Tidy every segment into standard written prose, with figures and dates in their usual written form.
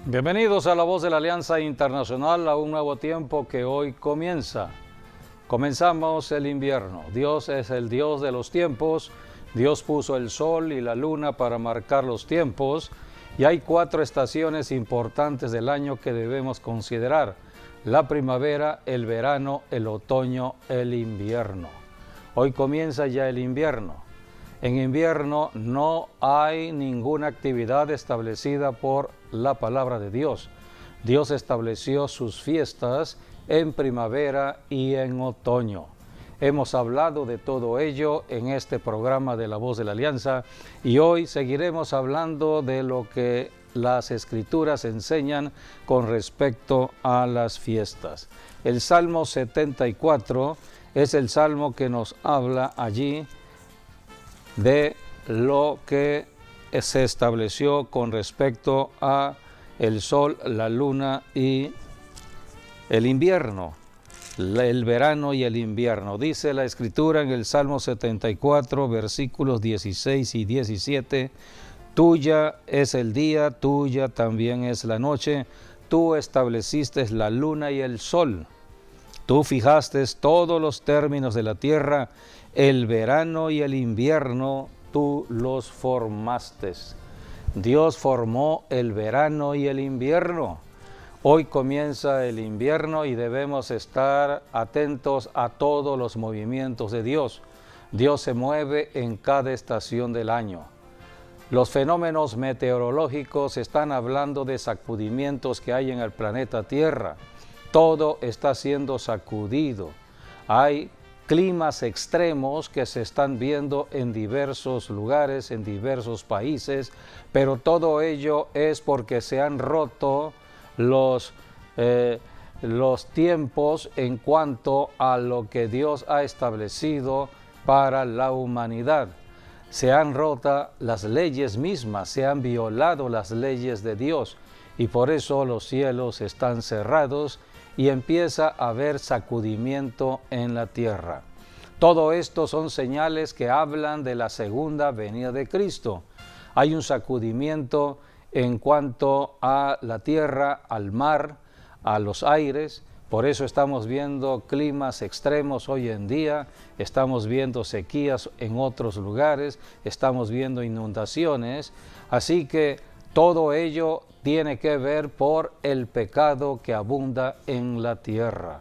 Bienvenidos a La Voz de la Alianza Internacional, a un nuevo tiempo que hoy comienza. Comenzamos el invierno. Dios es el Dios de los tiempos. Dios puso el sol y la luna para marcar los tiempos. Y hay 4 estaciones importantes del año que debemos considerar: la primavera, el verano, el otoño, el invierno. Hoy comienza ya el invierno. En invierno no hay ninguna actividad establecida por la palabra de Dios. Dios estableció sus fiestas en primavera y en otoño. Hemos hablado de todo ello en este programa de La Voz de la Alianza y hoy seguiremos hablando de lo que las Escrituras enseñan con respecto a las fiestas. El Salmo 74 es el salmo que nos habla allí de lo que se estableció con respecto a el sol, la luna y el invierno, el verano y el invierno. Dice la Escritura en el Salmo 74, versículos 16 y 17: Tuya es el día, tuya también es la noche, tú estableciste la luna y el sol. Tú fijaste todos los términos de la tierra, el verano y el invierno tú los formaste. Dios formó el verano y el invierno. Hoy comienza el invierno y debemos estar atentos a todos los movimientos de Dios. Dios se mueve en cada estación del año. Los fenómenos meteorológicos están hablando de sacudimientos que hay en el planeta Tierra. Todo está siendo sacudido. Hay climas extremos que se están viendo en diversos lugares, en diversos países, pero todo ello es porque se han roto los tiempos en cuanto a lo que Dios ha establecido para la humanidad. Se han roto las leyes mismas, se han violado las leyes de Dios y por eso los cielos están cerrados y empieza a haber sacudimiento en la tierra. Todo esto son señales que hablan de la segunda venida de Cristo. Hay un sacudimiento en cuanto a la tierra, al mar, a los aires. Por eso estamos viendo climas extremos hoy en día, estamos viendo sequías en otros lugares, estamos viendo inundaciones. Así que todo ello tiene que ver por el pecado que abunda en la tierra.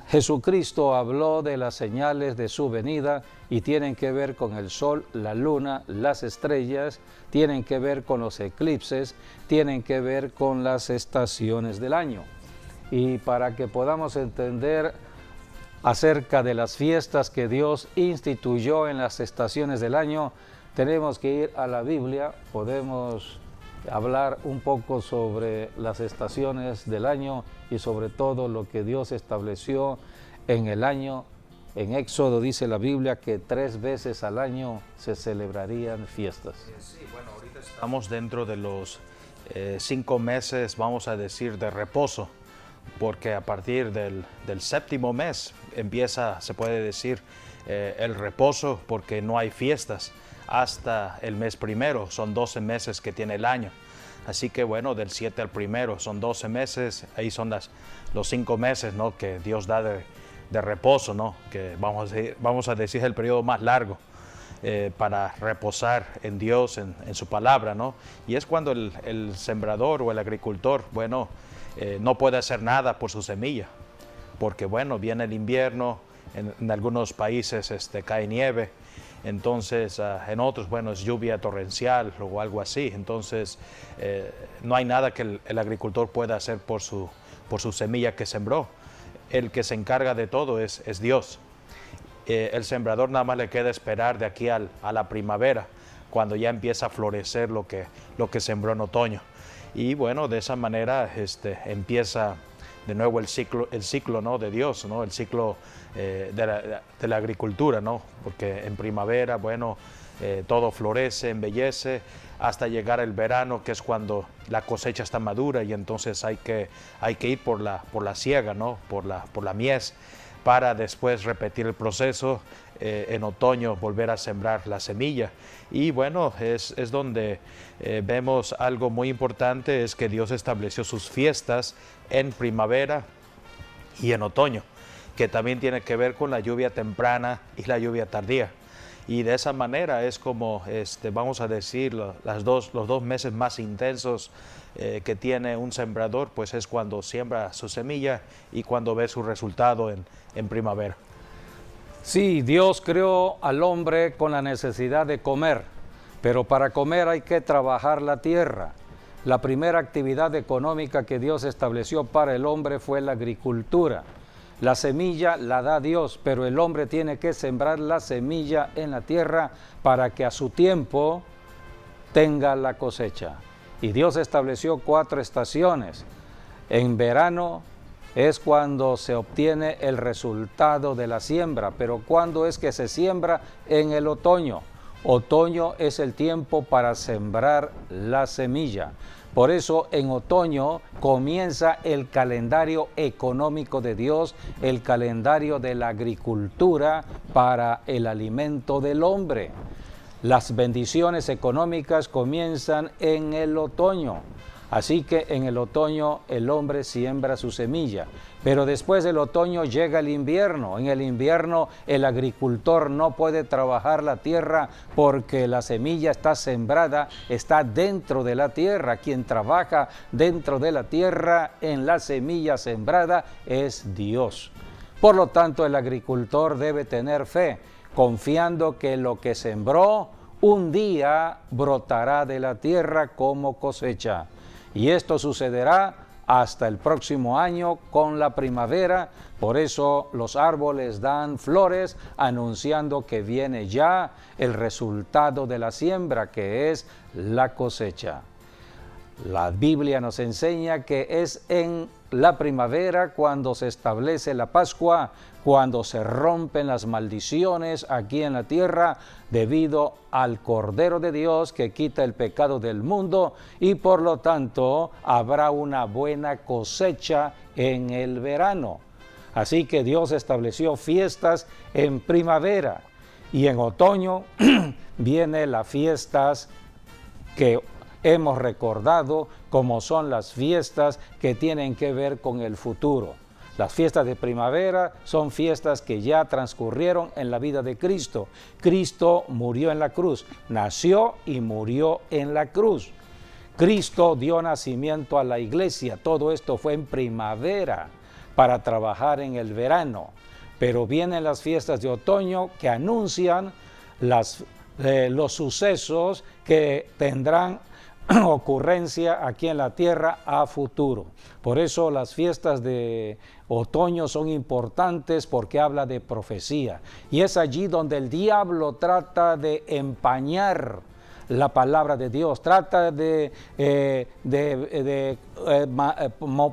Jesucristo habló de las señales de su venida y tienen que ver con el sol, la luna, las estrellas, tienen que ver con los eclipses, tienen que ver con las estaciones del año. Y para que podamos entender acerca de las fiestas que Dios instituyó en las estaciones del año, tenemos que ir a la Biblia. Podemos hablar un poco sobre las estaciones del año y sobre todo lo que Dios estableció en el año. En Éxodo dice la Biblia que 3 veces al año se celebrarían fiestas. Sí, bueno, ahorita estamos dentro de los 5 meses, vamos a decir, de reposo, porque a partir del 7º mes empieza, se puede decir, el reposo, porque no hay fiestas hasta el mes primero. Son 12 meses que tiene el año. Así que bueno, del 7 al primero son 12 meses, ahí son los 5 meses, ¿no?, que Dios da de reposo, ¿no?, que vamos a decir el periodo más largo para reposar en Dios, en su palabra, ¿no? Y es cuando el sembrador o el agricultor, bueno, no puede hacer nada por su semilla, porque bueno, viene el invierno, en algunos países cae nieve. Entonces, en otros, bueno, es lluvia torrencial o algo así. Entonces, no hay nada que el agricultor pueda hacer por su semilla que sembró. El que se encarga de todo es Dios. El sembrador nada más le queda esperar de aquí a la primavera, cuando ya empieza a florecer lo que sembró en otoño. Y bueno, de esa manera empieza de nuevo el ciclo, ¿no?, de Dios, ¿no?, el ciclo de la agricultura, ¿no?, porque en primavera, bueno, todo florece, embellece, hasta llegar el verano, que es cuando la cosecha está madura y entonces hay que ir por la siega, ¿no?, por la mies, para después repetir el proceso en otoño, volver a sembrar la semilla. Y bueno, es donde vemos algo muy importante, es que Dios estableció sus fiestas en primavera y en otoño, que también tiene que ver con la lluvia temprana y la lluvia tardía. Y de esa manera es como, vamos a decir, los dos meses más intensos que tiene un sembrador, pues es cuando siembra su semilla y cuando ve su resultado en primavera. Sí, Dios creó al hombre con la necesidad de comer, pero para comer hay que trabajar la tierra. La primera actividad económica que Dios estableció para el hombre fue la agricultura. La semilla la da Dios, pero el hombre tiene que sembrar la semilla en la tierra para que a su tiempo tenga la cosecha. Y Dios estableció 4 estaciones. En verano es cuando se obtiene el resultado de la siembra, pero ¿cuándo es que se siembra? En el otoño. Otoño es el tiempo para sembrar la semilla. Por eso en otoño comienza el calendario económico de Dios, el calendario de la agricultura para el alimento del hombre. Las bendiciones económicas comienzan en el otoño. Así que en el otoño el hombre siembra su semilla, pero después del otoño llega el invierno. En el invierno el agricultor no puede trabajar la tierra porque la semilla está sembrada, está dentro de la tierra. Quien trabaja dentro de la tierra en la semilla sembrada es Dios. Por lo tanto, el agricultor debe tener fe, confiando que lo que sembró un día brotará de la tierra como cosecha. Y esto sucederá hasta el próximo año con la primavera. Por eso los árboles dan flores anunciando que viene ya el resultado de la siembra, que es la cosecha. La Biblia nos enseña que es en la primavera cuando se establece la Pascua, cuando se rompen las maldiciones aquí en la tierra debido al Cordero de Dios que quita el pecado del mundo, y por lo tanto habrá una buena cosecha en el verano. Así que Dios estableció fiestas en primavera y en otoño vienen las fiestas que hemos recordado, como son las fiestas que tienen que ver con el futuro. Las fiestas de primavera son fiestas que ya transcurrieron en la vida de Cristo. Cristo murió en la cruz, nació y murió en la cruz. Cristo dio nacimiento a la iglesia. Todo esto fue en primavera para trabajar en el verano. Pero vienen las fiestas de otoño que anuncian los sucesos que tendrán ocurrencia aquí en la tierra a futuro. Por eso las fiestas de otoño son importantes, porque habla de profecía. Y es allí donde el diablo trata de empañar la palabra de Dios, trata de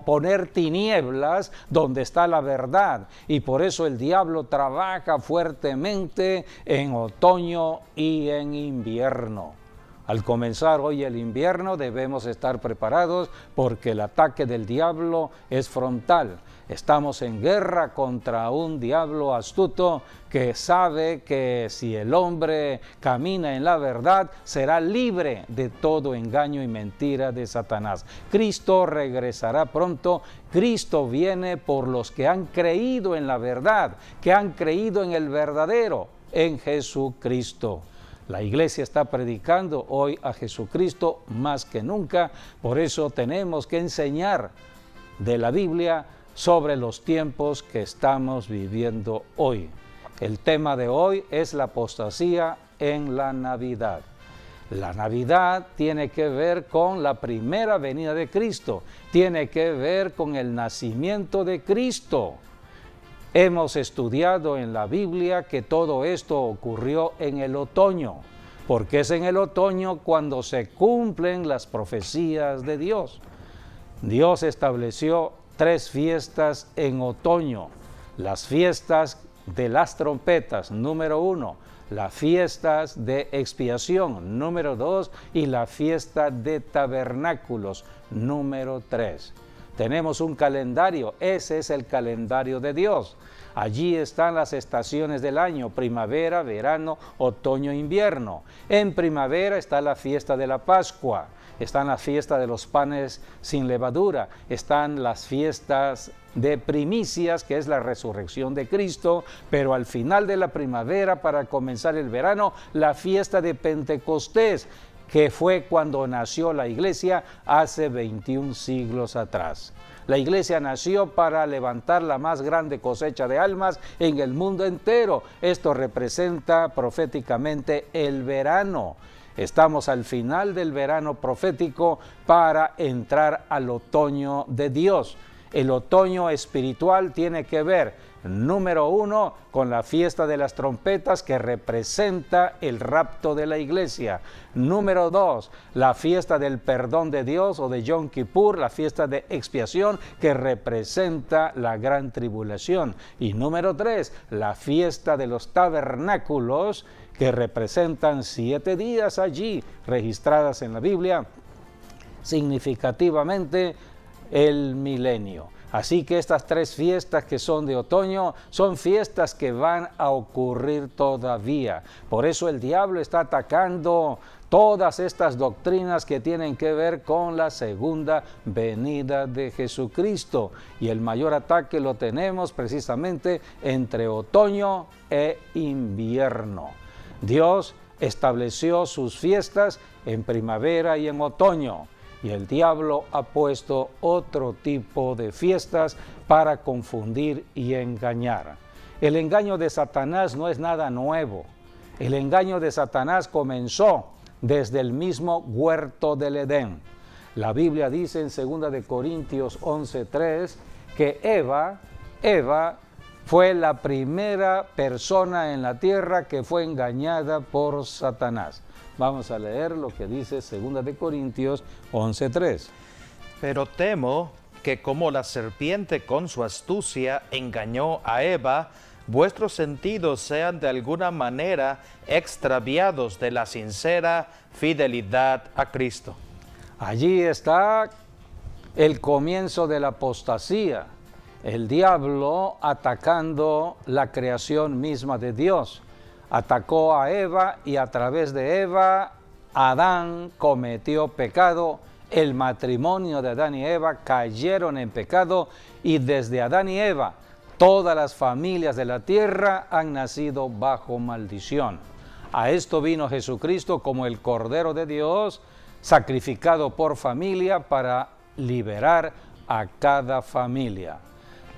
poner tinieblas donde está la verdad. Y por eso el diablo trabaja fuertemente en otoño y en invierno. Al comenzar hoy el invierno debemos estar preparados, porque el ataque del diablo es frontal. Estamos en guerra contra un diablo astuto que sabe que si el hombre camina en la verdad, será libre de todo engaño y mentira de Satanás. Cristo regresará pronto. Cristo viene por los que han creído en la verdad, que han creído en el verdadero, en Jesucristo. La iglesia está predicando hoy a Jesucristo más que nunca. Por eso tenemos que enseñar de la Biblia sobre los tiempos que estamos viviendo hoy. El tema de hoy es la apostasía en la Navidad. La Navidad tiene que ver con la primera venida de Cristo, tiene que ver con el nacimiento de Cristo. Hemos estudiado en la Biblia que todo esto ocurrió en el otoño, porque es en el otoño cuando se cumplen las profecías de Dios. Dios estableció 3 fiestas en otoño: las fiestas de las trompetas, número 1, las fiestas de expiación, número 2, y la fiesta de tabernáculos, número 3. Tenemos un calendario, ese es el calendario de Dios. Allí están las estaciones del año: primavera, verano, otoño, invierno. En primavera está la fiesta de la Pascua, están las fiestas de los panes sin levadura, están las fiestas de primicias, que es la resurrección de Cristo, pero al final de la primavera, para comenzar el verano, la fiesta de Pentecostés, que fue cuando nació la iglesia hace 21 siglos atrás. La iglesia nació para levantar la más grande cosecha de almas en el mundo entero. Esto representa proféticamente el verano. Estamos al final del verano profético para entrar al otoño de Dios. El otoño espiritual tiene que ver, número 1, con la fiesta de las trompetas, que representa el rapto de la iglesia. Número 2, la fiesta del perdón de Dios, o de Yom Kippur, la fiesta de expiación, que representa la gran tribulación. Y número 3, la fiesta de los tabernáculos, que representan 7 días allí registradas en la Biblia, significativamente el milenio. Así que estas 3 fiestas que son de otoño son fiestas que van a ocurrir todavía. Por eso el diablo está atacando todas estas doctrinas que tienen que ver con la segunda venida de Jesucristo. Y el mayor ataque lo tenemos precisamente entre otoño e invierno. Dios estableció sus fiestas en primavera y en otoño, y el diablo ha puesto otro tipo de fiestas para confundir y engañar. El engaño de Satanás no es nada nuevo. El engaño de Satanás comenzó desde el mismo huerto del Edén. La Biblia dice en 2 de Corintios 11:3 que Eva fue la primera persona en la tierra que fue engañada por Satanás. Vamos a leer lo que dice 2 de Corintios 11:3. Pero temo que como la serpiente con su astucia engañó a Eva, vuestros sentidos sean de alguna manera extraviados de la sincera fidelidad a Cristo. Allí está el comienzo de la apostasía, el diablo atacando la creación misma de Dios. Atacó a Eva y a través de Eva, Adán cometió pecado. El matrimonio de Adán y Eva cayeron en pecado, y desde Adán y Eva todas las familias de la tierra han nacido bajo maldición. A esto vino Jesucristo como el Cordero de Dios, sacrificado por familia para liberar a cada familia.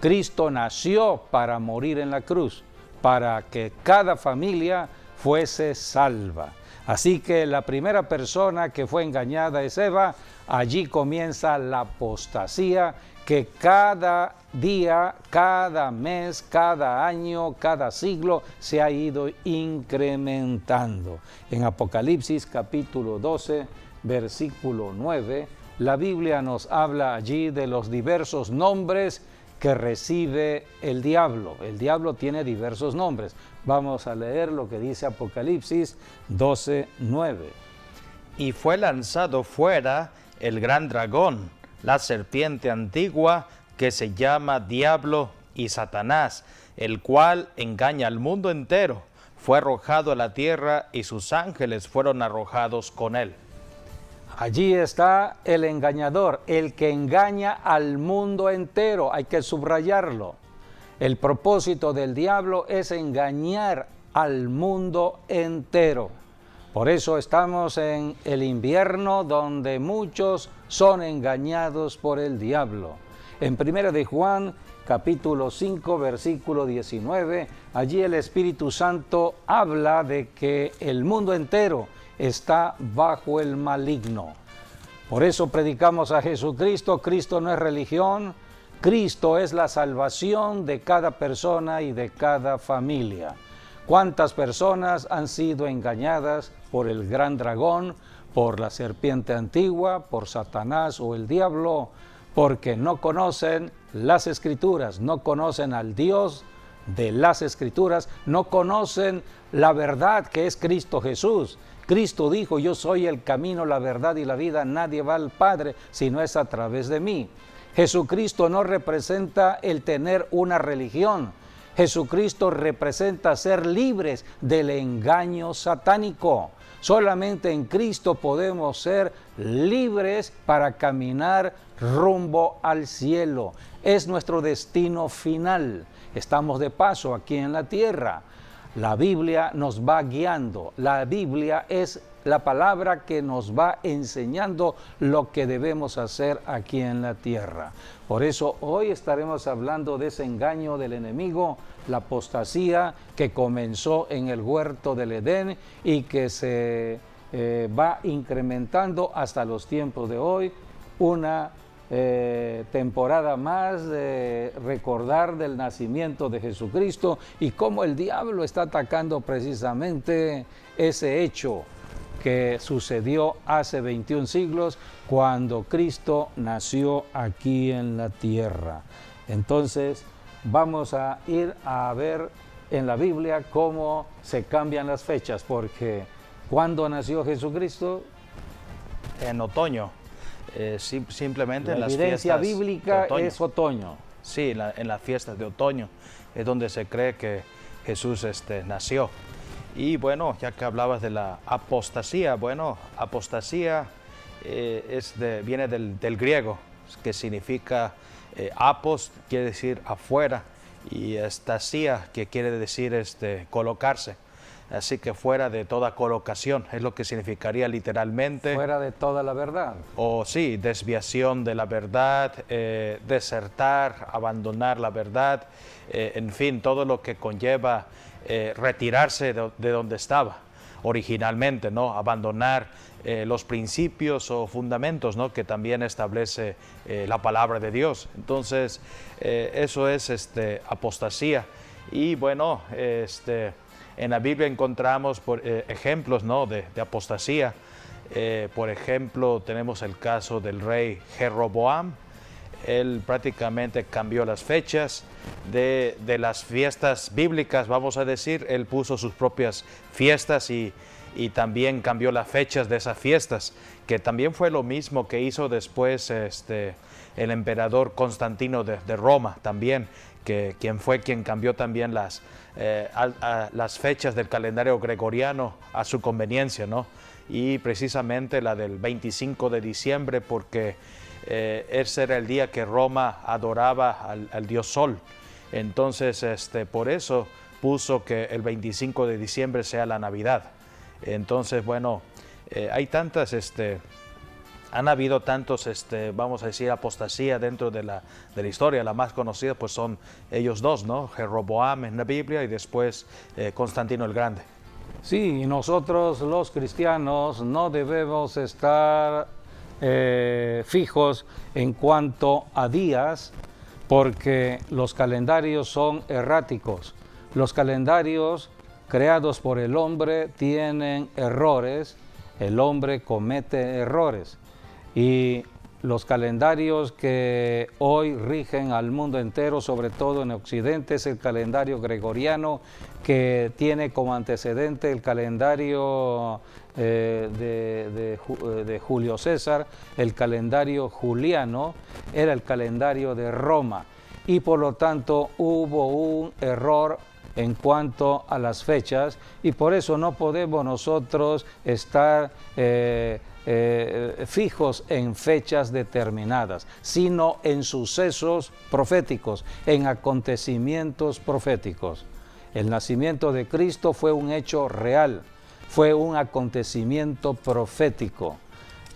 Cristo nació para morir en la cruz, para que cada familia fuese salva. Así que la primera persona que fue engañada es Eva. Allí comienza la apostasía, que cada día, cada mes, cada año, cada siglo se ha ido incrementando. En Apocalipsis capítulo 12, versículo 9, la Biblia nos habla allí de los diversos nombres que recibe el diablo. El diablo tiene diversos nombres. Vamos a leer lo que dice Apocalipsis 12:9. Y fue lanzado fuera el gran dragón, la serpiente antigua, que se llama Diablo y Satanás, el cual engaña al mundo entero. Fue arrojado a la tierra y sus ángeles fueron arrojados con él. Allí está el engañador, el que engaña al mundo entero. Hay que subrayarlo. El propósito del diablo es engañar al mundo entero. Por eso estamos en el invierno, donde muchos son engañados por el diablo. En 1 de Juan, capítulo 5, versículo 19, allí el Espíritu Santo habla de que el mundo entero está bajo el maligno. Por eso predicamos a Jesucristo. Cristo no es religión, Cristo es la salvación de cada persona y de cada familia. ¿Cuántas personas han sido engañadas por el gran dragón, por la serpiente antigua, por Satanás o el diablo? Porque no conocen las Escrituras, no conocen al Dios de las Escrituras, no conocen la verdad que es Cristo Jesús. Cristo dijo: yo soy el camino, la verdad y la vida, nadie va al Padre si no es a través de mí. Jesucristo no representa el tener una religión. Jesucristo representa ser libres del engaño satánico. Solamente en Cristo podemos ser libres para caminar rumbo al cielo. Es nuestro destino final. Estamos de paso aquí en la tierra. La Biblia nos va guiando. La Biblia es la palabra que nos va enseñando lo que debemos hacer aquí en la tierra. Por eso hoy estaremos hablando de ese engaño del enemigo, la apostasía que comenzó en el huerto del Edén y que se va incrementando hasta los tiempos de hoy. Una temporada más de recordar del nacimiento de Jesucristo y cómo el diablo está atacando precisamente ese hecho que sucedió hace 21 siglos cuando Cristo nació aquí en la tierra. Entonces vamos a ir a ver en la Biblia cómo se cambian las fechas, porque ¿cuándo nació Jesucristo? En otoño. Simplemente en La las evidencia fiestas bíblica de otoño. es otoño. Sí, en las fiestas de otoño es donde se cree que Jesús nació. Y bueno, ya que hablabas de la apostasía, bueno, apostasía viene del griego, que significa apos, quiere decir afuera, y estasía, que quiere decir colocarse. Así que fuera de toda colocación, es lo que significaría literalmente. Fuera de toda la verdad. O sí, desviación de la verdad, desertar, abandonar la verdad, en fin, todo lo que conlleva retirarse de donde estaba originalmente, ¿no? Abandonar los principios o fundamentos, ¿no? Que también establece la palabra de Dios. Entonces, eso es apostasía. Y bueno, en la Biblia encontramos ejemplos, ¿no? de apostasía. Por ejemplo, tenemos el caso del rey Jeroboam. Él prácticamente cambió las fechas de las fiestas bíblicas, vamos a decir. Él puso sus propias fiestas y también cambió las fechas de esas fiestas, que también fue lo mismo que hizo después el emperador Constantino de Roma también, quien cambió también las fechas del calendario gregoriano a su conveniencia, ¿no? Y precisamente la del 25 de diciembre, porque ese era el día que Roma adoraba al dios Sol. Entonces, por eso puso que el 25 de diciembre sea la Navidad. Entonces, bueno, hay tantas, han habido tantos, vamos a decir, apostasía dentro de la historia. La más conocida pues son ellos dos, ¿no? Jeroboam en la Biblia y después Constantino el Grande. Sí, y nosotros los cristianos no debemos estar fijos en cuanto a días, porque los calendarios son erráticos. Los calendarios creados por el hombre tienen errores, el hombre comete errores. Y los calendarios que hoy rigen al mundo entero, sobre todo en Occidente, es el calendario gregoriano, que tiene como antecedente el calendario de Julio César. El calendario juliano era el calendario de Roma, y por lo tanto hubo un error en cuanto a las fechas, y por eso no podemos nosotros estar fijos en fechas determinadas, sino en sucesos proféticos, en acontecimientos proféticos. El nacimiento de Cristo fue un hecho real, fue un acontecimiento profético.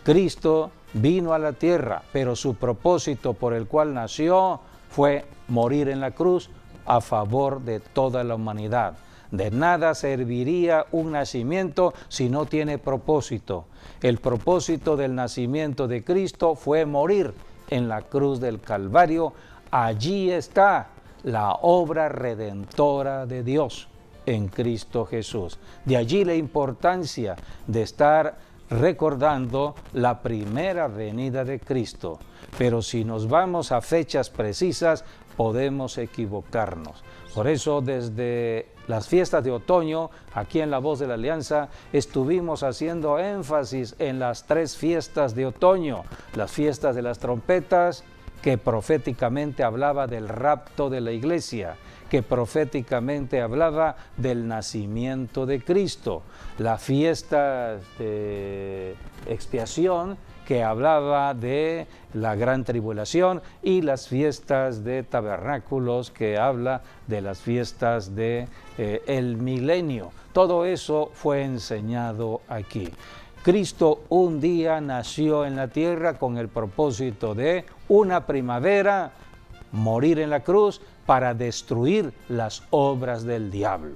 Cristo vino a la tierra, pero su propósito por el cual nació fue morir en la cruz a favor de toda la humanidad. De nada serviría un nacimiento si no tiene propósito. El propósito del nacimiento de Cristo fue morir en la cruz del Calvario. Allí está la obra redentora de Dios en Cristo Jesús. De allí la importancia de estar recordando la primera venida de Cristo. Pero si nos vamos a fechas precisas, podemos equivocarnos. Por eso, desde las fiestas de otoño, aquí en La Voz de la Alianza, estuvimos haciendo énfasis en las 3 fiestas de otoño. Las fiestas de las trompetas, que proféticamente hablaba del rapto de la iglesia, que proféticamente hablaba del nacimiento de Cristo, la fiesta de expiación que hablaba de la gran tribulación y las fiestas de tabernáculos que habla de las fiestas de el milenio. Todo eso fue enseñado aquí. Cristo un día nació en la tierra con el propósito de una primavera morir en la cruz para destruir las obras del diablo.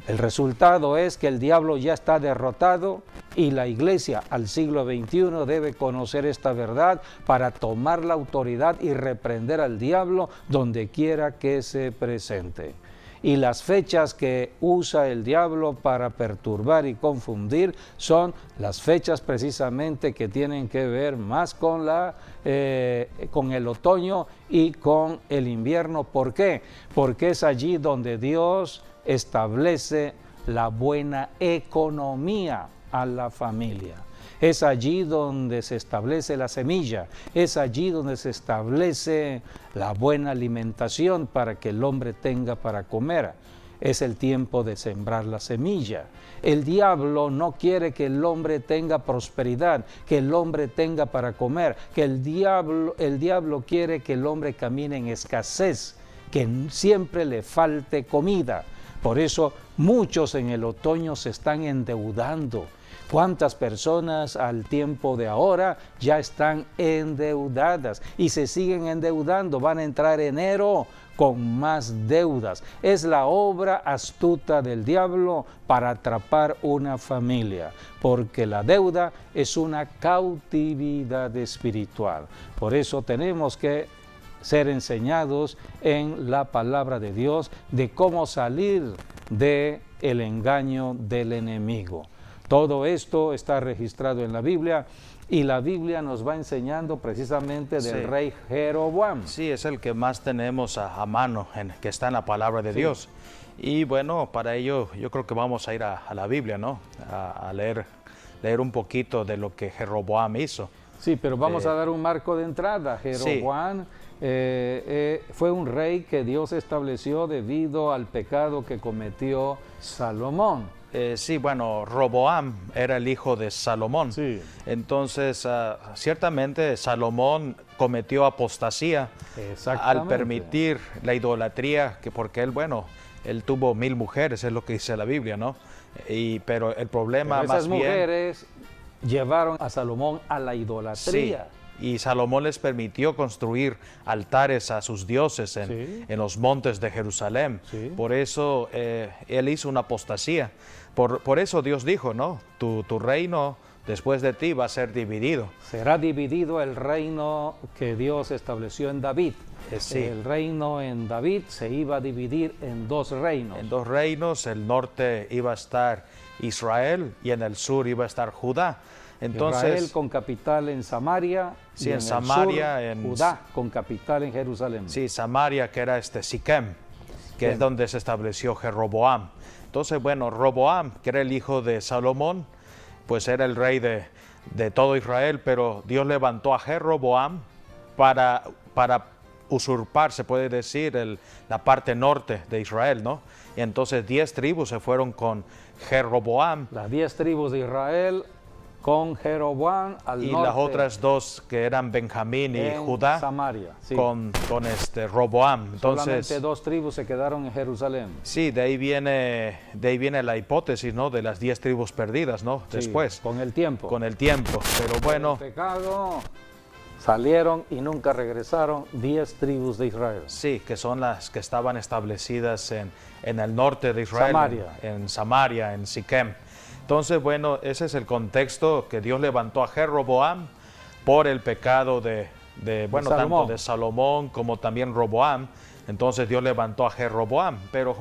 El resultado es que el diablo ya está derrotado y la iglesia al siglo XXI debe conocer esta verdad para tomar la autoridad y reprender al diablo donde quiera que se presente. Y las fechas que usa el diablo para perturbar y confundir son las fechas precisamente que tienen que ver más con el otoño y con el invierno. ¿Por qué? Porque es allí donde Dios establece la buena economía a la familia. Es allí donde se establece la semilla, es allí donde se establece la buena alimentación para que el hombre tenga para comer. Es el tiempo de sembrar la semilla. El diablo no quiere que el hombre tenga prosperidad, que el hombre tenga para comer, que el diablo quiere que el hombre camine en escasez, que siempre le falte comida. Por eso muchos en el otoño se están endeudando. ¿Cuántas personas al tiempo de ahora ya están endeudadas y se siguen endeudando? Van a entrar enero con más deudas. Es la obra astuta del diablo para atrapar una familia, porque la deuda es una cautividad espiritual. Por eso tenemos que ser enseñados en la palabra de Dios de cómo salir del engaño del enemigo. Todo esto está registrado en la Biblia y la Biblia nos va enseñando precisamente del rey Jeroboam. Sí, es el que más tenemos a mano, que está en la palabra de Dios. Y bueno, para ello yo creo que vamos a ir a la Biblia, ¿no? A leer un poquito de lo que Jeroboam hizo. Sí, pero vamos a dar un marco de entrada. Jeroboam fue un rey que Dios estableció debido al pecado que cometió Salomón. Sí, bueno, Roboam era el hijo de Salomón. Sí. Entonces, ciertamente Salomón cometió apostasía al permitir la idolatría, porque él tuvo 1000 mujeres, es lo que dice la Biblia, ¿no? Pero el problema esas mujeres llevaron a Salomón a la idolatría. Sí. Y Salomón les permitió construir altares a sus dioses en los montes de Jerusalén. Sí. Por eso él hizo una apostasía. Por eso Dios dijo, ¿no? Tu reino después de ti va a ser dividido. Será dividido el reino que Dios estableció en David. Sí. El reino en David se iba a dividir en 2 reinos. En 2 reinos, el norte iba a estar Israel y en el sur iba a estar Judá. Entonces, Israel con capital en Samaria, sí, y en Samaria, Judá con capital en Jerusalén. Sí, Samaria, que era Siquem, que es donde se estableció Jeroboam. Entonces, Roboam, que era el hijo de Salomón, pues era el rey de todo Israel, pero Dios levantó a Jeroboam para usurpar, se puede decir, la parte norte de Israel, ¿no? Y entonces 10 tribus se fueron con Jeroboam. Las 10 tribus de Israel con Jeroboam al norte. Y las otras 2 que eran Benjamín y Judá, Samaria, sí. con Roboam. Entonces, solamente 2 tribus se quedaron en Jerusalén. Sí, de ahí viene la hipótesis, ¿no? De las 10 tribus perdidas, ¿no? Sí, después. Con el tiempo. Con el tiempo, pero bueno. El pecado, salieron y nunca regresaron 10 tribus de Israel. Sí, que son las que estaban establecidas en el norte de Israel. Samaria. En Samaria, en Siquem. Entonces, ese es el contexto que Dios levantó a Jeroboam por el pecado tanto de Salomón como también Roboam. Entonces Dios levantó a Jeroboam, pero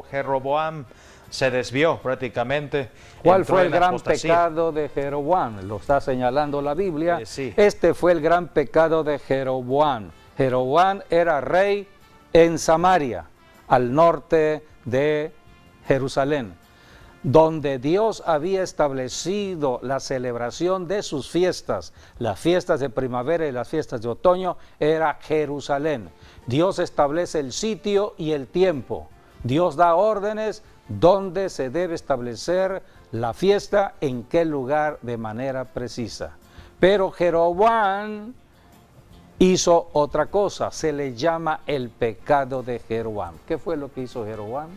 Jeroboam se desvió prácticamente. ¿Cuál fue el gran pecado de Jeroboam? Lo está señalando la Biblia. Sí. Este fue el gran pecado de Jeroboam. Jeroboam era rey en Samaria, al norte de Jerusalén. donde Dios había establecido la celebración de sus fiestas, las fiestas de primavera y las fiestas de otoño, era Jerusalén. Dios establece el sitio y el tiempo. Dios da órdenes donde se debe establecer la fiesta, en qué lugar, de manera precisa. Pero Jeroboam hizo otra cosa, se le llama el pecado de Jeroboam. ¿Qué fue lo que hizo Jeroboam?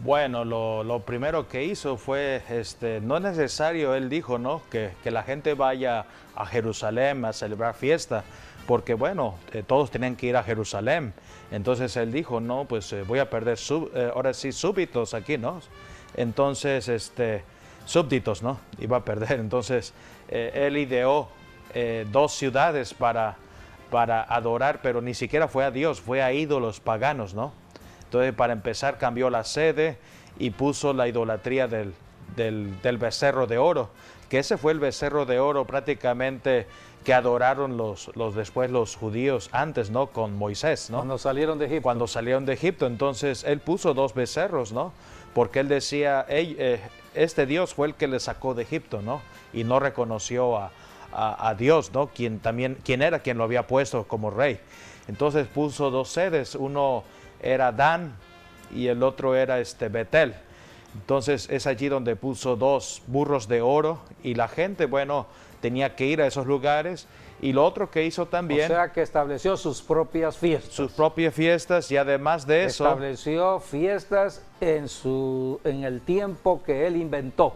Bueno, lo primero que hizo fue, no es necesario, él dijo, ¿no? Que la gente vaya a Jerusalén a celebrar fiesta, porque bueno, todos tenían que ir a Jerusalén. Entonces él dijo, no, pues voy a perder, ahora sí, súbditos aquí, ¿no? Entonces, súbditos, ¿no? Iba a perder. Entonces, él ideó 2 ciudades para adorar, pero ni siquiera fue a Dios, fue a ídolos paganos, ¿no? Entonces, para empezar, cambió la sede y puso la idolatría del becerro de oro, que ese fue el becerro de oro prácticamente que adoraron después los judíos antes, ¿no? Con Moisés, ¿no? Cuando salieron de Egipto. Cuando salieron de Egipto. Entonces, él puso 2 becerros, ¿no? Porque él decía, este Dios fue el que le sacó de Egipto, ¿no? Y no reconoció a Dios, ¿no? Quien era quien lo había puesto como rey. Entonces puso 2 sedes, uno era Dan y el otro era Betel. Entonces es allí donde puso 2 burros de oro y la gente, bueno, tenía que ir a esos lugares. Y lo otro que hizo también... O sea, que estableció sus propias fiestas. Sus propias fiestas, y además de eso... Estableció fiestas en el tiempo que él inventó.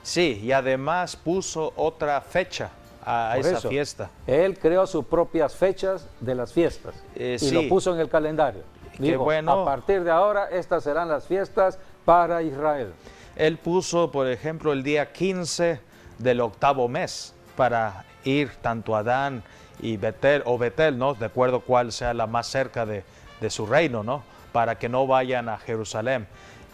Sí, y además puso otra fecha a esa fiesta. Él creó sus propias fechas de las fiestas y sí. lo puso en el calendario. Dijo, bueno, a partir de ahora estas serán las fiestas para Israel. Él puso, por ejemplo, el día 15 del 8º mes para ir tanto a Dan y Betel, ¿no? De acuerdo cuál sea la más cerca de su reino, ¿no? Para que no vayan a Jerusalén.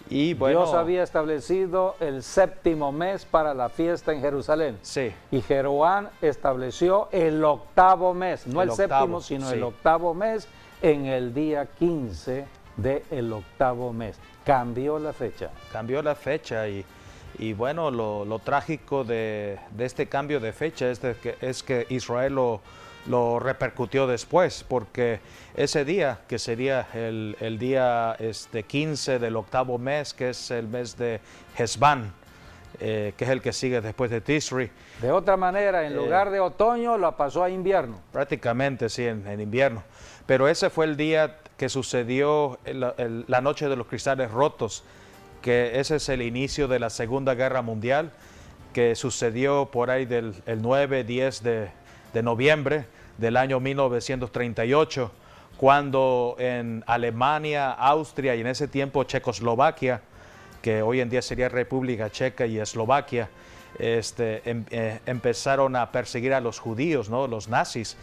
Y bueno, Dios había establecido el 7º mes para la fiesta en Jerusalén. Sí. Y Jeroboam estableció el 8º mes, no el 7º, sino sí. el 8º mes, en el día 15 del 8º mes. Cambió la fecha. Cambió la fecha y bueno, lo trágico de este cambio de fecha es que Israel lo repercutió después, porque ese día, que sería el día 15 del 8º mes, que es el mes de Hesbán, que es el que sigue después de Tisri. De otra manera, en lugar de otoño, la pasó a invierno. Prácticamente, sí, en invierno. Pero ese fue el día que sucedió la noche de los cristales rotos, que ese es el inicio de la Segunda Guerra Mundial, que sucedió por ahí del 9-10 de noviembre del año 1938, cuando en Alemania, Austria y en ese tiempo Checoslovaquia, que hoy en día sería República Checa y Eslovaquia, empezaron a perseguir a los judíos, ¿no? Los nazis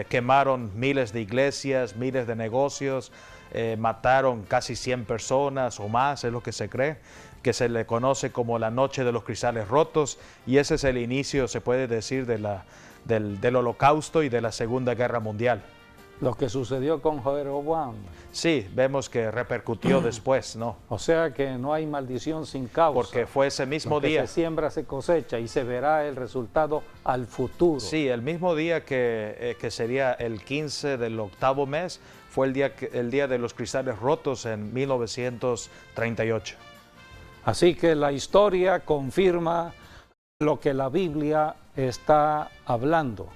quemaron miles de iglesias, miles de negocios, mataron casi 100 personas o más, es lo que se cree, que se le conoce como la Noche de los Cristales Rotos, y ese es el inicio, se puede decir, del Holocausto y de la Segunda Guerra Mundial. Lo que sucedió con Jeroboam. Sí, vemos que repercutió después, ¿no? O sea que no hay maldición sin causa. Porque fue ese mismo día. Se siembra, se cosecha y se verá el resultado al futuro. Sí, el mismo día que sería el 15 del 8º mes, fue el día de los cristales rotos en 1938. Así que la historia confirma lo que la Biblia está hablando.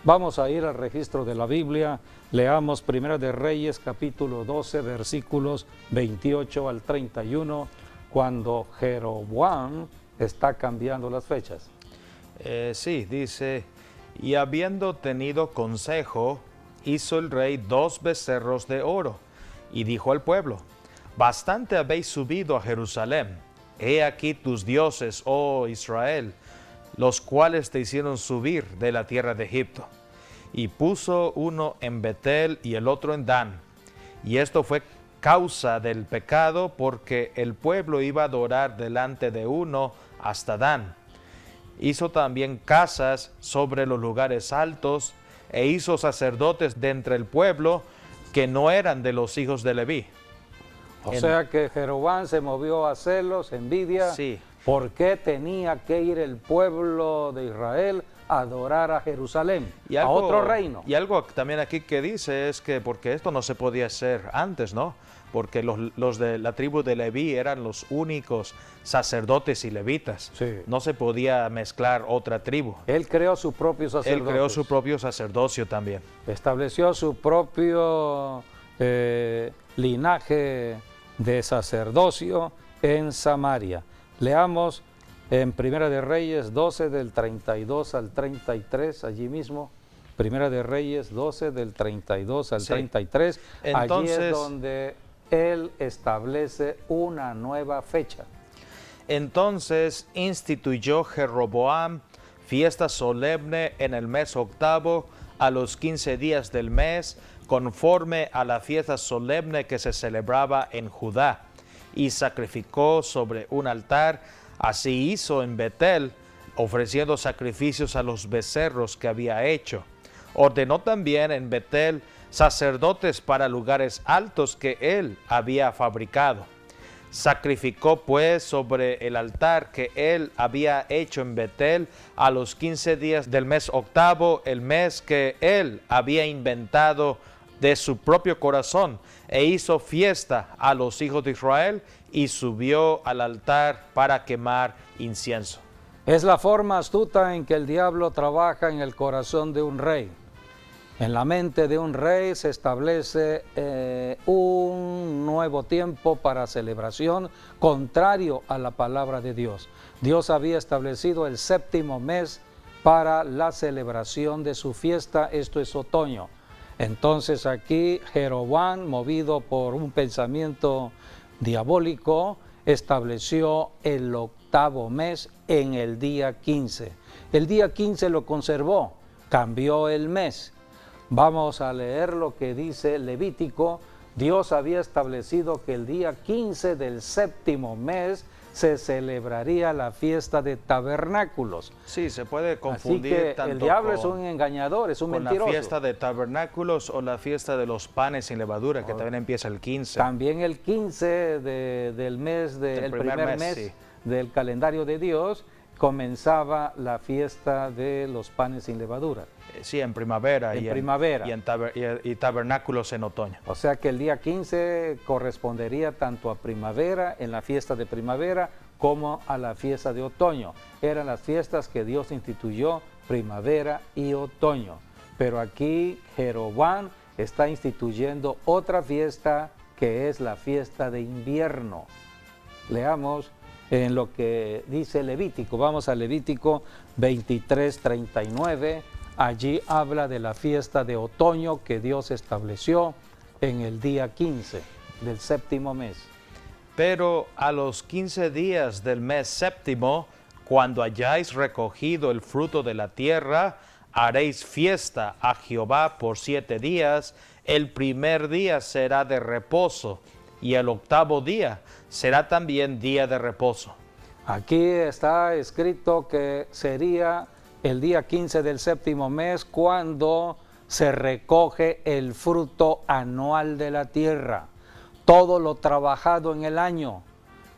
Vamos a ir al registro de la Biblia. Leamos Primera de Reyes, capítulo 12, versículos 28 al 31, cuando Jeroboam está cambiando las fechas. Sí, dice, y habiendo tenido consejo, hizo el rey 2 becerros de oro, y dijo al pueblo, bastante habéis subido a Jerusalén, he aquí tus dioses, oh Israel, los cuales te hicieron subir de la tierra de Egipto. Y puso uno en Betel y el otro en Dan. Y esto fue causa del pecado, porque el pueblo iba a adorar delante de uno hasta Dan. Hizo también casas sobre los lugares altos, e hizo sacerdotes de entre el pueblo que no eran de los hijos de Leví. O sea que Jeroboam se movió a celos, envidia. Sí. ¿Por qué tenía que ir el pueblo de Israel a adorar a Jerusalén, a otro reino? Y algo también aquí que dice es que porque esto no se podía hacer antes, ¿no? Porque los de la tribu de Leví eran los únicos sacerdotes y levitas. Sí. No se podía mezclar otra tribu. Él creó su propio sacerdocio. Él creó su propio sacerdocio también. Estableció su propio linaje de sacerdocio en Samaria. Leamos en Primera de Reyes 12 del 32 al 33, allí mismo. Primera de Reyes 12 del 32 al 33. Entonces, allí es donde él establece una nueva fecha. Entonces instituyó Jeroboam fiesta solemne en el mes octavo, a los 15 días del mes, conforme a la fiesta solemne que se celebraba en Judá, y sacrificó sobre un altar. Así hizo en Betel, ofreciendo sacrificios a los becerros que había hecho. Ordenó también en Betel sacerdotes para lugares altos que él había fabricado. Sacrificó pues sobre el altar que él había hecho en Betel a los 15 días del mes octavo, el mes que él había inventado de su propio corazón, e hizo fiesta a los hijos de Israel y subió al altar para quemar incienso. Es la forma astuta en que el diablo trabaja en el corazón de un rey. En la mente de un rey se establece un nuevo tiempo para celebración contrario a la palabra de Dios. Dios había establecido el séptimo mes para la celebración de su fiesta, esto es otoño. Entonces aquí Jeroboam, movido por un pensamiento diabólico, estableció el octavo mes en el día 15. El día 15 lo conservó, cambió el mes. Vamos a leer lo que dice Levítico. Dios había establecido que el día 15 del séptimo mes se celebraría la fiesta de tabernáculos. Sí, se puede confundir. Así que tanto el diablo es un engañador, es un mentiroso. La fiesta de tabernáculos o la fiesta de los panes sin levadura, que también empieza el 15. También el 15 del mes, el primer mes sí, del calendario de Dios, comenzaba la fiesta de los panes sin levadura. Sí, en primavera. Y tabernáculos en otoño. O sea que el día 15 correspondería tanto a primavera, en la fiesta de primavera, como a la fiesta de otoño. Eran las fiestas que Dios instituyó, primavera y otoño. Pero aquí Jeroboam está instituyendo otra fiesta que es la fiesta de invierno. Leamos en lo que dice Levítico. Vamos a Levítico 23:39. Allí habla de la fiesta de otoño que Dios estableció en el día 15 del séptimo mes. Pero a los 15 días del mes séptimo, cuando hayáis recogido el fruto de la tierra, haréis fiesta a Jehová por 7 días. El primer día será de reposo y el octavo día será también día de reposo. Aquí está escrito que sería el día 15 del séptimo mes cuando se recoge el fruto anual de la tierra. Todo lo trabajado en el año,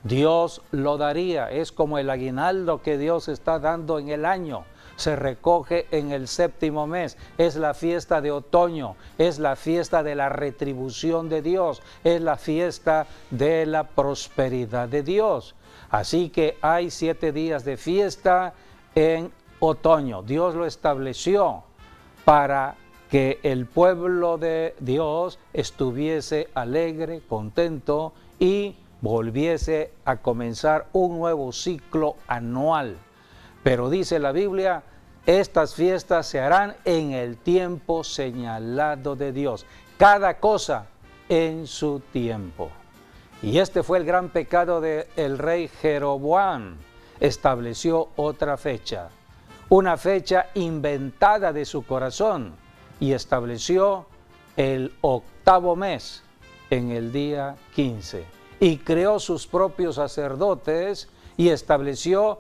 Dios lo daría. Es como el aguinaldo que Dios está dando en el año. Se recoge en el séptimo mes. Es la fiesta de otoño, es la fiesta de la retribución de Dios, es la fiesta de la prosperidad de Dios. Así que hay 7 días de fiesta en otoño. Dios lo estableció para que el pueblo de Dios estuviese alegre, contento y volviese a comenzar un nuevo ciclo anual. Pero dice la Biblia, estas fiestas se harán en el tiempo señalado de Dios. Cada cosa en su tiempo. Y este fue el gran pecado del rey Jeroboam. Estableció otra fecha. Una fecha inventada de su corazón. Y estableció el octavo mes en el día 15. Y creó sus propios sacerdotes y estableció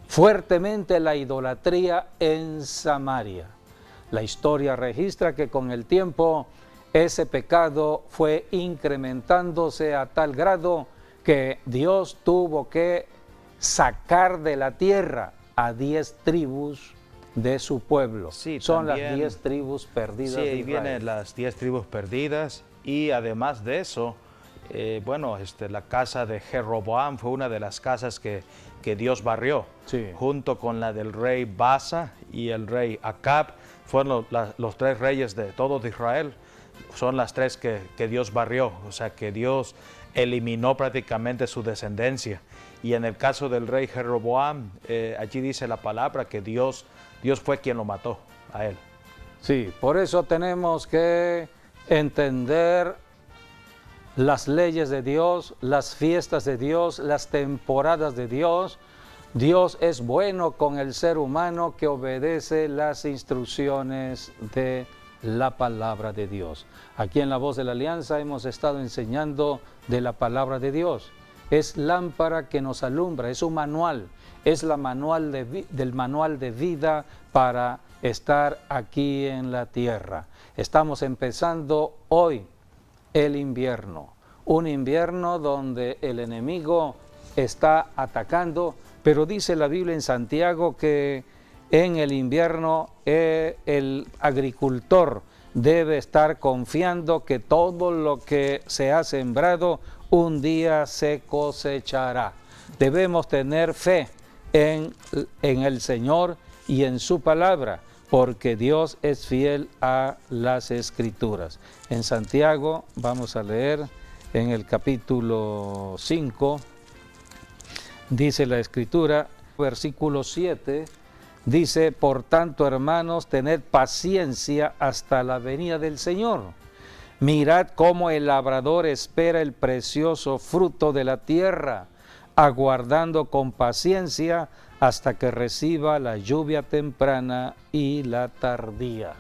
fuertemente la idolatría en Samaria. La historia registra que con el tiempo ese pecado fue incrementándose a tal grado que Dios tuvo que sacar de la tierra a 10 tribus de su pueblo. Sí, son también, las 10 tribus perdidas sí, de ahí Israel. vienen las 10 tribus perdidas, y además de eso, la casa de Jeroboam fue una de las casas que Dios barrió, Sí. junto con la del rey Basa y el rey Acab. Fueron los 3 reyes de todo de Israel, son las 3 que Dios barrió, o sea que Dios eliminó prácticamente su descendencia. Y en el caso del rey Jeroboam, allí dice la palabra que Dios fue quien lo mató a él. Sí, por eso tenemos que entender las leyes de Dios, las fiestas de Dios, las temporadas de Dios. Dios es bueno con el ser humano que obedece las instrucciones de la palabra de Dios. Aquí en La Voz de la Alianza hemos estado enseñando de la palabra de Dios. Es lámpara que nos alumbra, es un manual, es la del manual de vida para estar aquí en la tierra. Estamos empezando hoy el invierno, un invierno donde el enemigo está atacando, pero dice la Biblia en Santiago que en el invierno el agricultor debe estar confiando que todo lo que se ha sembrado un día se cosechará. Debemos tener fe en el Señor y en su palabra, porque Dios es fiel a las Escrituras. En Santiago vamos a leer en el capítulo 5, dice la Escritura, versículo 7, dice: por tanto, hermanos, tened paciencia hasta la venida del Señor. Mirad cómo el labrador espera el precioso fruto de la tierra, aguardando con paciencia hasta que reciba la lluvia temprana y la tardía.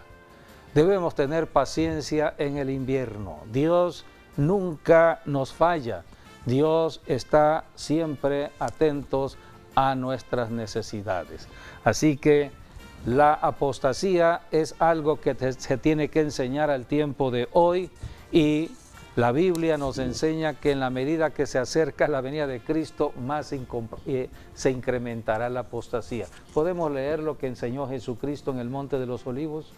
Debemos tener paciencia en el invierno. Dios nunca nos falla. Dios está siempre atentos a nuestras necesidades. Así que la apostasía es algo que se tiene que enseñar al tiempo de hoy, y la Biblia nos enseña que en la medida que se acerca la venida de Cristo, más se incrementará la apostasía. ¿Podemos leer lo que enseñó Jesucristo en el Monte de los Olivos?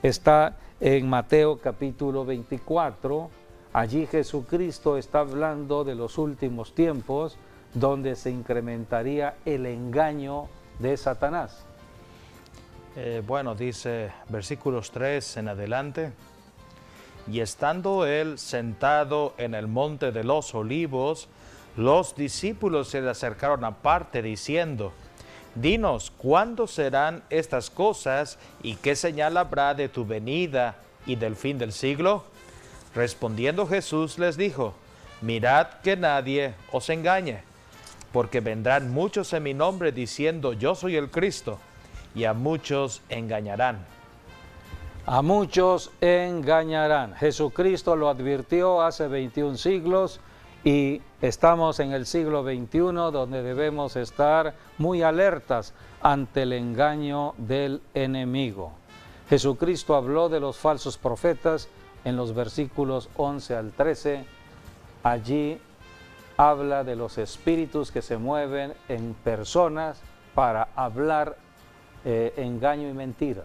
Está en Mateo capítulo 24. Allí Jesucristo está hablando de los últimos tiempos, donde se incrementaría el engaño de Satanás. Dice versículos 3 en adelante: y estando él sentado en el monte de los olivos, los discípulos se le acercaron aparte diciendo: dinos, ¿cuándo serán estas cosas, y qué señal habrá de tu venida y del fin del siglo? Respondiendo Jesús les dijo: mirad que nadie os engañe, porque vendrán muchos en mi nombre diciendo: yo soy el Cristo, y a muchos engañarán. A muchos engañarán. Jesucristo lo advirtió hace 21 siglos y estamos en el siglo XXI, donde debemos estar muy alertas ante el engaño del enemigo. Jesucristo habló de los falsos profetas en los versículos 11 al 13. Allí habla de los espíritus que se mueven en personas para hablar engaño y mentira.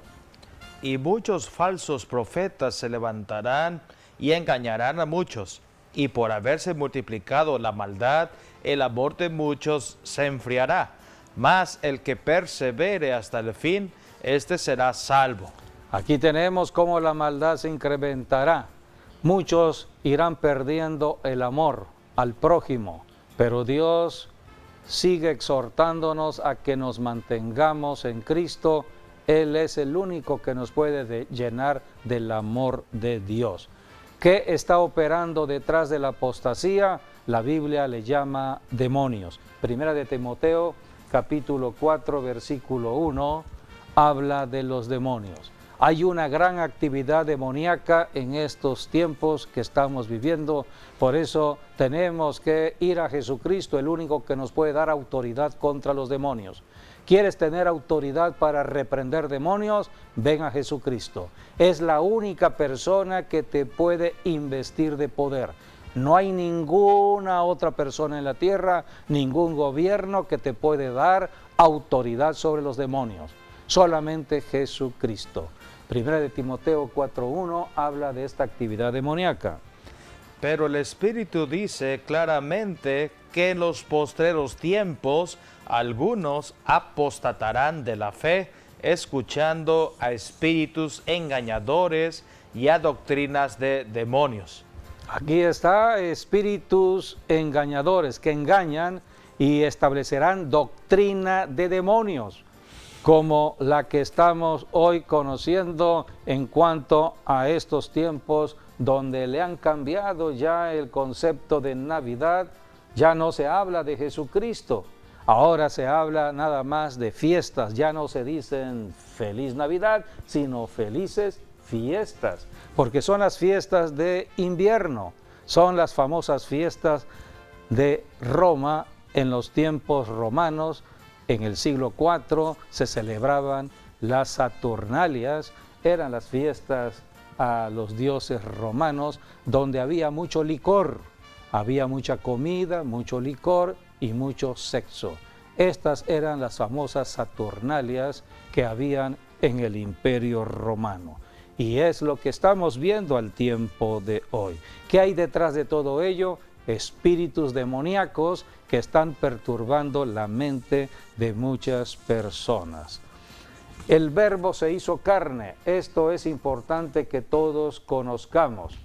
Y muchos falsos profetas se levantarán y engañarán a muchos. Y por haberse multiplicado la maldad, el amor de muchos se enfriará. Mas el que persevere hasta el fin, éste será salvo. Aquí tenemos cómo la maldad se incrementará. Muchos irán perdiendo el amor al prójimo, pero Dios sigue exhortándonos a que nos mantengamos en Cristo. Él es el único que nos puede llenar del amor de Dios. ¿Qué está operando detrás de la apostasía? La Biblia le llama demonios. Primera de Timoteo, capítulo 4, versículo 1, habla de los demonios. Hay una gran actividad demoníaca en estos tiempos que estamos viviendo. Por eso tenemos que ir a Jesucristo, el único que nos puede dar autoridad contra los demonios. ¿Quieres tener autoridad para reprender demonios? Ven a Jesucristo. Es la única persona que te puede investir de poder. No hay ninguna otra persona en la tierra, ningún gobierno que te puede dar autoridad sobre los demonios. Solamente Jesucristo. Primera de Timoteo 4:1 habla de esta actividad demoníaca. Pero el Espíritu dice claramente que en los postreros tiempos algunos apostatarán de la fe, escuchando a espíritus engañadores y a doctrinas de demonios. Aquí está, espíritus engañadores que engañan y establecerán doctrina de demonios, como la que estamos hoy conociendo en cuanto a estos tiempos donde le han cambiado ya el concepto de Navidad. Ya no se habla de Jesucristo, ahora se habla nada más de fiestas. Ya no se dicen Feliz Navidad, sino felices fiestas, porque son las fiestas de invierno, son las famosas fiestas de Roma. En los tiempos romanos, en el siglo IV, se celebraban las Saturnalias, eran las fiestas a los dioses romanos, donde había mucho licor, había mucha comida, mucho licor y mucho sexo. Estas eran las famosas Saturnalias que habían en el Imperio Romano. Y es lo que estamos viendo al tiempo de hoy. ¿Qué hay detrás de todo ello? Espíritus demoníacos que están perturbando la mente de muchas personas. El Verbo se hizo carne. Esto es importante que todos conozcamos.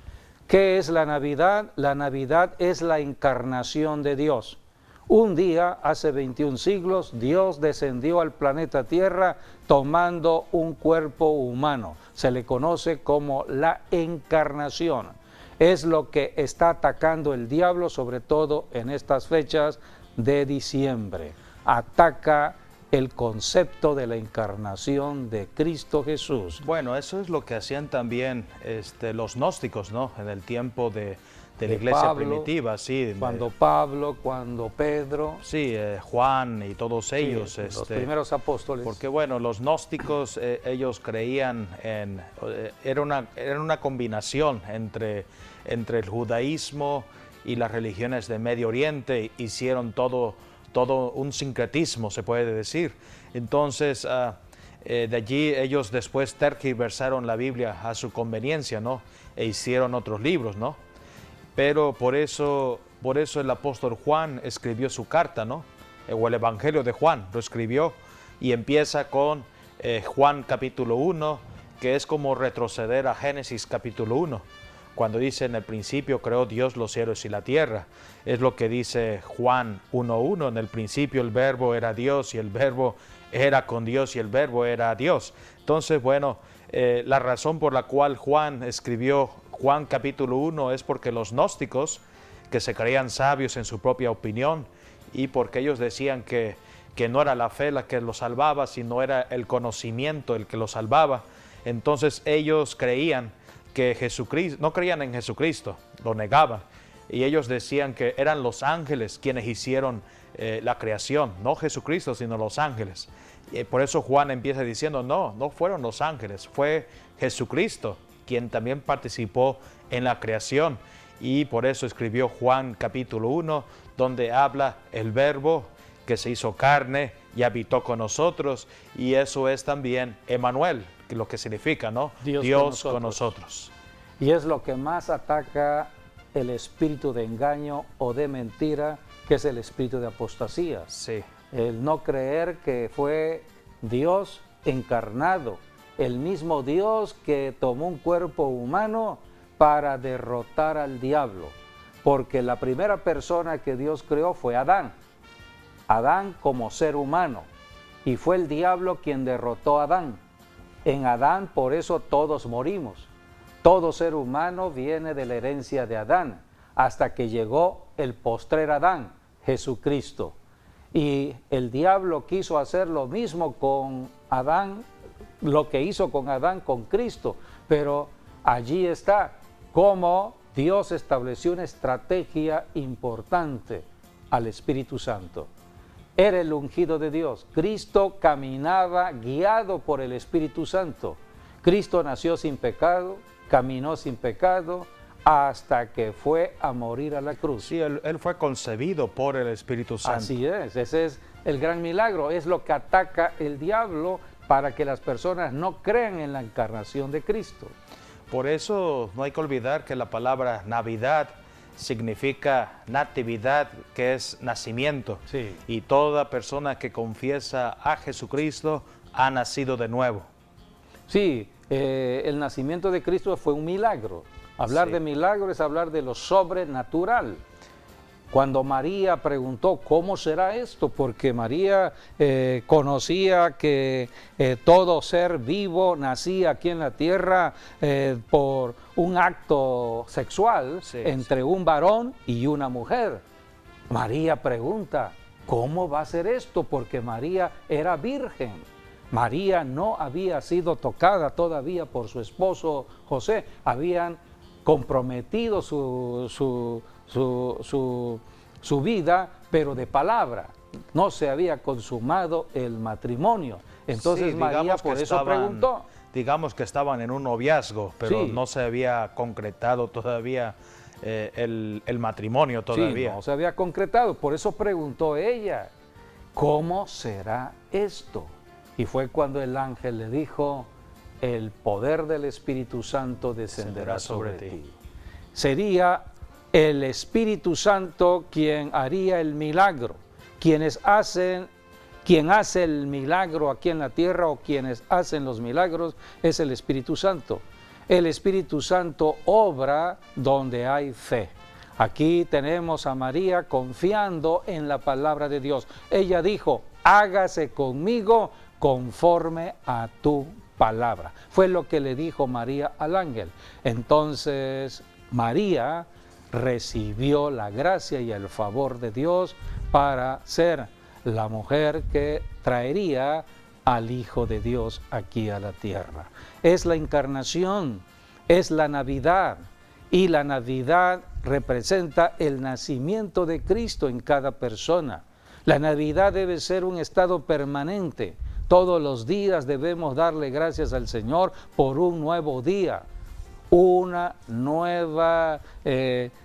¿Qué es la Navidad? La Navidad es la encarnación de Dios. Un día, hace 21 siglos, Dios descendió al planeta Tierra tomando un cuerpo humano. Se le conoce como la encarnación. Es lo que está atacando el diablo, sobre todo en estas fechas de diciembre. Ataca el concepto de la encarnación de Cristo Jesús. Bueno, eso es lo que hacían también los gnósticos, ¿no? En el tiempo de la iglesia Pablo, primitiva, sí. Cuando Pablo, cuando Pedro. Sí, Juan y todos ellos. Sí, los primeros apóstoles. Porque bueno, los gnósticos, ellos creían en... era una combinación entre el judaísmo y las religiones de Medio Oriente. Hicieron todo un sincretismo, se puede decir. Entonces, de allí ellos después tergiversaron la Biblia a su conveniencia, ¿no? E hicieron otros libros, ¿no? Pero por eso el apóstol Juan escribió su carta, ¿no? O el Evangelio de Juan lo escribió y empieza con Juan capítulo 1, que es como retroceder a Génesis capítulo 1. Cuando dice en el principio creó Dios los cielos y la tierra. Es lo que dice Juan 1:1. En el principio el verbo era Dios y el verbo era con Dios y el verbo era Dios. Entonces, bueno, la razón por la cual Juan escribió Juan capítulo 1 es porque los gnósticos, que se creían sabios en su propia opinión y porque ellos decían que no era la fe la que los salvaba, sino era el conocimiento el que los salvaba. Entonces ellos creían que Jesucristo, no creían en Jesucristo, lo negaban. Y ellos decían que eran los ángeles quienes hicieron la creación, no Jesucristo, sino los ángeles. Y por eso Juan empieza diciendo, no fueron los ángeles, fue Jesucristo quien también participó en la creación. Y por eso escribió Juan capítulo 1, donde habla el verbo que se hizo carne y habitó con nosotros. Y eso es también Emmanuel, lo que significa, ¿no? Dios con nosotros. Y es lo que más ataca el espíritu de engaño o de mentira, que es el espíritu de apostasía. Sí. El no creer que fue Dios encarnado, el mismo Dios que tomó un cuerpo humano para derrotar al diablo. Porque la primera persona que Dios creó fue Adán. Adán como ser humano. Y fue el diablo quien derrotó a Adán. En Adán, por eso todos morimos. Todo ser humano viene de la herencia de Adán, hasta que llegó el postrer Adán, Jesucristo. Y el diablo quiso hacer lo mismo con Adán, lo que hizo con Adán, con Cristo, pero allí está cómo Dios estableció una estrategia importante al Espíritu Santo. Era el ungido de Dios. Cristo caminaba guiado por el Espíritu Santo. Cristo nació sin pecado, caminó sin pecado, hasta que fue a morir a la cruz. Sí, él fue concebido por el Espíritu Santo. Así es, ese es el gran milagro, es lo que ataca el diablo para que las personas no crean en la encarnación de Cristo. Por eso no hay que olvidar que la palabra Navidad significa natividad, que es nacimiento. Sí. Y toda persona que confiesa a Jesucristo ha nacido de nuevo. Sí, el nacimiento de Cristo fue un milagro. Hablar de milagro es hablar de lo sobrenatural. Cuando María preguntó, ¿cómo será esto? Porque María conocía que todo ser vivo nacía aquí en la tierra por un acto sexual entre un varón y una mujer. María pregunta, ¿cómo va a ser esto? Porque María era virgen. María no había sido tocada todavía por su esposo José. Habían comprometido su vida, pero de palabra. No se había consumado el matrimonio. Entonces María por eso preguntó. Digamos que estaban en un noviazgo, pero no se había concretado todavía el matrimonio todavía. Sí, no se había concretado. Por eso preguntó ella, ¿cómo será esto? Y fue cuando el ángel le dijo, el poder del Espíritu Santo descenderá sobre ti. Sería el Espíritu Santo quien haría el milagro. Quien hace el milagro aquí en la tierra o quienes hacen los milagros es el Espíritu Santo. El Espíritu Santo obra donde hay fe. Aquí tenemos a María confiando en la palabra de Dios. Ella dijo, hágase conmigo conforme a tu palabra. Fue lo que le dijo María al ángel. Entonces María recibió la gracia y el favor de Dios para ser la mujer que traería al Hijo de Dios aquí a la tierra. Es la encarnación, es la Navidad, y la Navidad representa el nacimiento de Cristo en cada persona. La Navidad debe ser un estado permanente. Todos los días debemos darle gracias al Señor por un nuevo día, una nueva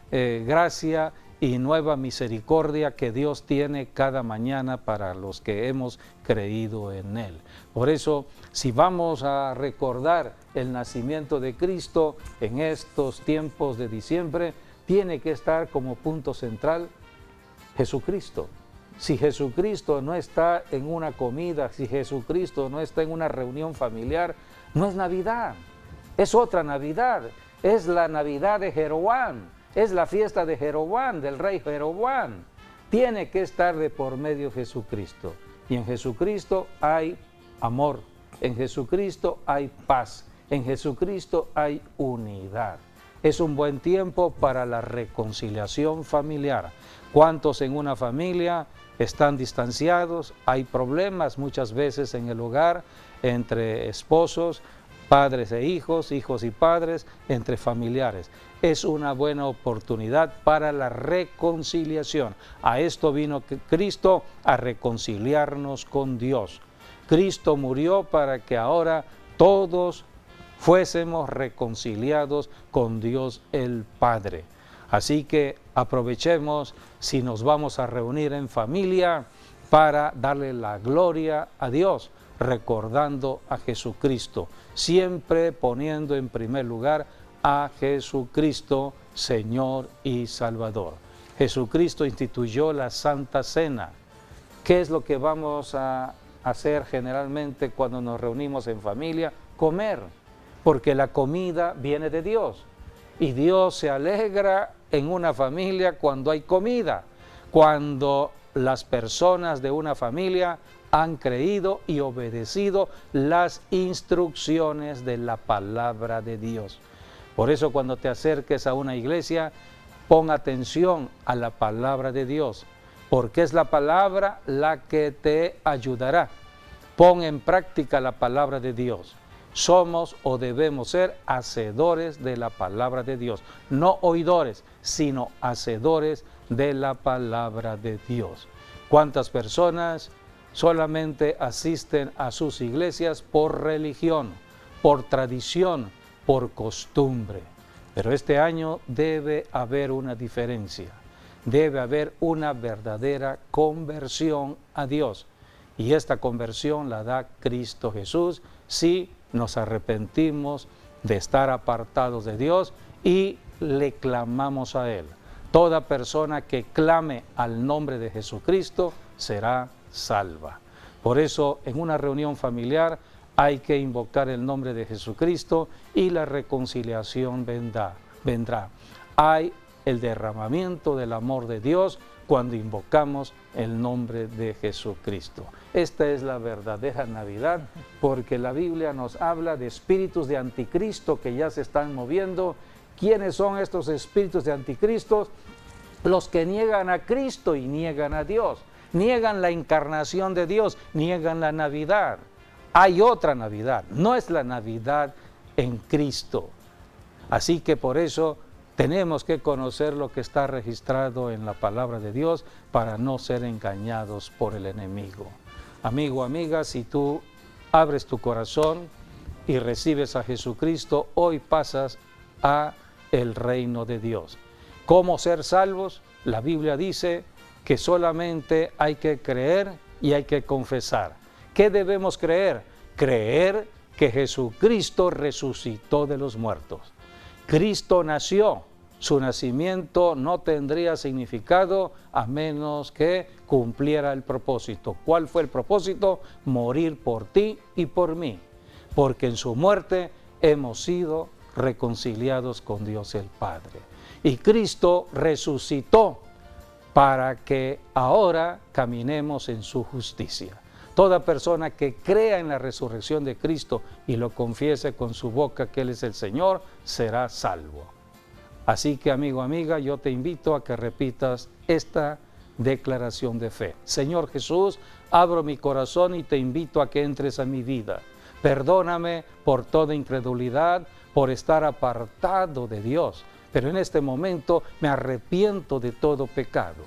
gracia y nueva misericordia que Dios tiene cada mañana para los que hemos creído en Él. Por eso, si vamos a recordar el nacimiento de Cristo en estos tiempos de diciembre, tiene que estar como punto central Jesucristo. Si Jesucristo no está en una comida, si Jesucristo no está en una reunión familiar, no es Navidad, es otra Navidad, es la Navidad de Jeroboam, es la fiesta de Jeroboam, del rey Jeroboam. Tiene que estar de por medio Jesucristo, y en Jesucristo hay amor, en Jesucristo hay paz, en Jesucristo hay unidad. Es un buen tiempo para la reconciliación familiar. ¿Cuántos en una familia están distanciados? Hay problemas muchas veces en el hogar entre esposos, padres e hijos, hijos y padres, entre familiares. Es una buena oportunidad para la reconciliación. A esto vino Cristo, a reconciliarnos con Dios. Cristo murió para que ahora todos fuésemos reconciliados con Dios el Padre. Así que aprovechemos si nos vamos a reunir en familia para darle la gloria a Dios, recordando a Jesucristo, siempre poniendo en primer lugar a Jesucristo, Señor y Salvador. Jesucristo instituyó la Santa Cena. ¿Qué es lo que vamos a hacer generalmente cuando nos reunimos en familia? Comer, porque la comida viene de Dios. Y Dios se alegra en una familia cuando hay comida, cuando las personas de una familia han creído y obedecido las instrucciones de la palabra de Dios. Por eso cuando te acerques a una iglesia, pon atención a la palabra de Dios, porque es la palabra la que te ayudará Pon en práctica la palabra de Dios. Somos o debemos ser hacedores de la palabra de Dios. No oidores, sino hacedores de la palabra de Dios. ¿Cuántas personas solamente asisten a sus iglesias por religión, por tradición, por costumbre? Pero este año debe haber una diferencia. Debe haber una verdadera conversión a Dios. Y esta conversión la da Cristo Jesús si nos arrepentimos de estar apartados de Dios y le clamamos a Él. Toda persona que clame al nombre de Jesucristo será salva. Por eso, en una reunión familiar hay que invocar el nombre de Jesucristo y la reconciliación vendrá. Hay el derramamiento del amor de Dios cuando invocamos el nombre de Jesucristo. Esta es la verdadera Navidad, porque la Biblia nos habla de espíritus de anticristo que ya se están moviendo. ¿Quiénes son estos espíritus de anticristo? Los que niegan a Cristo y niegan a Dios, niegan la encarnación de Dios, niegan la Navidad. Hay otra Navidad, no es la Navidad en Cristo. Así que por eso tenemos que conocer lo que está registrado en la palabra de Dios para no ser engañados por el enemigo. Amigo, amiga, si tú abres tu corazón y recibes a Jesucristo, hoy pasas a el reino de Dios. ¿Cómo ser salvos? La Biblia dice que solamente hay que creer y hay que confesar. ¿Qué debemos creer? Creer que Jesucristo resucitó de los muertos. Cristo nació. Su nacimiento no tendría significado a menos que cumpliera el propósito. ¿Cuál fue el propósito? Morir por ti y por mí. Porque en su muerte hemos sido reconciliados con Dios el Padre. Y Cristo resucitó para que ahora caminemos en su justicia. Toda persona que crea en la resurrección de Cristo y lo confiese con su boca que Él es el Señor, será salvo. Así que, amigo, amiga, yo te invito a que repitas esta declaración de fe. Señor Jesús, abro mi corazón y te invito a que entres a mi vida. Perdóname por toda incredulidad, por estar apartado de Dios. Pero en este momento me arrepiento de todo pecado.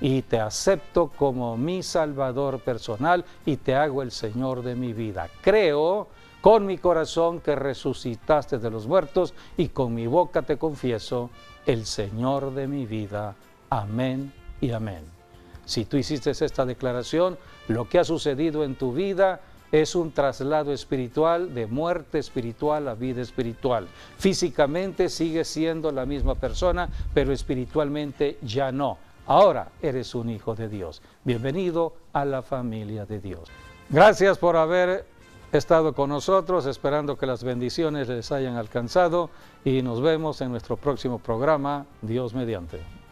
Y te acepto como mi Salvador personal y te hago el Señor de mi vida. Creo con mi corazón que resucitaste de los muertos y con mi boca te confieso, el Señor de mi vida. Amén y amén. Si tú hiciste esta declaración, lo que ha sucedido en tu vida es un traslado espiritual de muerte espiritual a vida espiritual. Físicamente sigues siendo la misma persona, pero espiritualmente ya no. Ahora eres un hijo de Dios. Bienvenido a la familia de Dios. Gracias por haber estado con nosotros, esperando que las bendiciones les hayan alcanzado y nos vemos en nuestro próximo programa, Dios mediante.